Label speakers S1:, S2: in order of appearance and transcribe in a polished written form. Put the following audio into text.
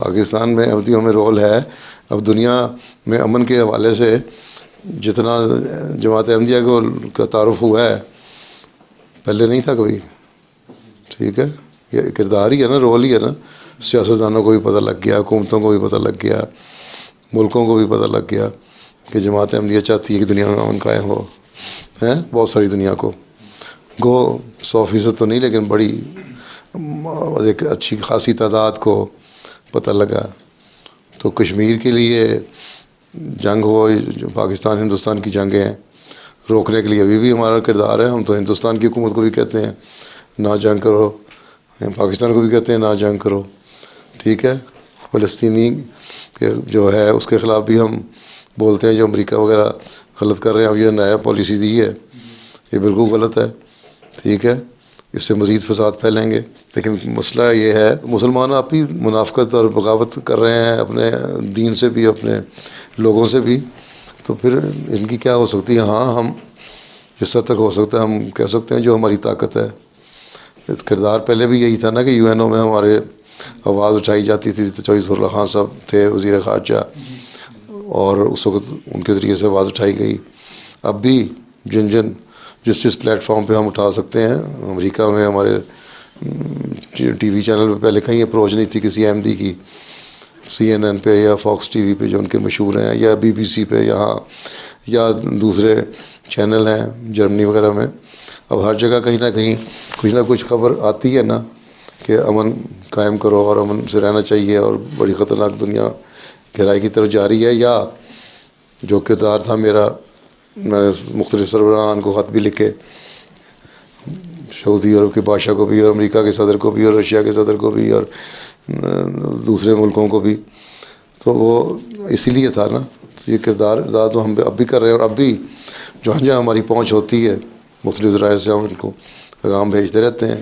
S1: پاکستان میں احمدیوں میں رول ہے. اب دنیا میں امن کے حوالے سے جتنا جماعت احمدیہ کو کا تعارف ہوا ہے پہلے نہیں تھا کبھی. ٹھیک ہے, یہ کردار ہی ہے نا, رول ہی ہے نا. سیاستدانوں کو بھی پتہ لگ گیا, حکومتوں کو بھی پتہ لگ گیا, ملکوں کو بھی پتہ لگ گیا کہ جماعت احمدیہ چاہتی ہے کہ دنیا میں امن قائم ہو. بہت ساری دنیا کو, گو 100% تو نہیں لیکن بڑی ایک اچھی خاصی تعداد کو پتہ لگا. تو کشمیر کے لیے جنگ ہو, جو پاکستان ہندوستان کی جنگیں ہیں, روکنے کے لیے ابھی بھی ہمارا کردار ہے. ہم تو ہندوستان کی حکومت کو بھی کہتے ہیں نہ جنگ کرو, پاکستان کو بھی کہتے ہیں نہ جنگ کرو. ٹھیک ہے, فلسطینی جو ہے اس کے خلاف بھی ہم بولتے ہیں جو امریکہ وغیرہ غلط کر رہے ہیں. اب یہ نیا پالیسی دی ہے, یہ بالکل غلط ہے. ٹھیک ہے, اس سے مزید فساد پھیلیں گے. لیکن مسئلہ یہ ہے مسلمان آپ ہی منافقت اور بغاوت کر رہے ہیں اپنے دین سے بھی, اپنے لوگوں سے بھی. تو پھر ان کی کیا ہو سکتی ہے. ہاں, ہم جس حد تک ہو سکتا ہے ہم کہہ سکتے ہیں جو ہماری طاقت ہے. کردار پہلے بھی یہی تھا نا کہ UN میں ہمارے آواز اٹھائی جاتی تھی. چوہدری فرح خان صاحب تھے وزیر خارجہ, اور اس وقت ان کے ذریعے سے آواز اٹھائی گئی. اب بھی جس پلیٹ فارم پہ ہم اٹھا سکتے ہیں. امریکہ میں ہمارے ٹی وی چینل پہ پہلے کہیں اپروچ نہیں تھی کسی احمدی کی, CNN پہ یا فاکس ٹی وی پہ جو ان کے مشہور ہیں, یا BBC پہ یہاں, یا دوسرے چینل ہیں جرمنی وغیرہ میں. اب ہر جگہ کہیں نہ کہیں کچھ نہ کچھ خبر آتی ہے نا کہ امن قائم کرو اور امن سے رہنا چاہیے, اور بڑی خطرناک دنیا گہرائی کی طرف جا رہی ہے. یا جو کردار تھا میرا, میں نے مختلف سربراہان کو خط بھی لکھے, سعودی عرب کے بادشاہ کو بھی, اور امریکہ کے صدر کو بھی, اور رشیا کے صدر کو بھی, اور دوسرے ملکوں کو بھی. تو وہ اسی لیے تھا نا. یہ کردار ادا تو ہم اب بھی کر رہے ہیں, اور اب بھی جہاں جہاں ہماری پہنچ ہوتی ہے مختلف ذرائع سے ہم ان کو پیغام بھیجتے رہتے ہیں.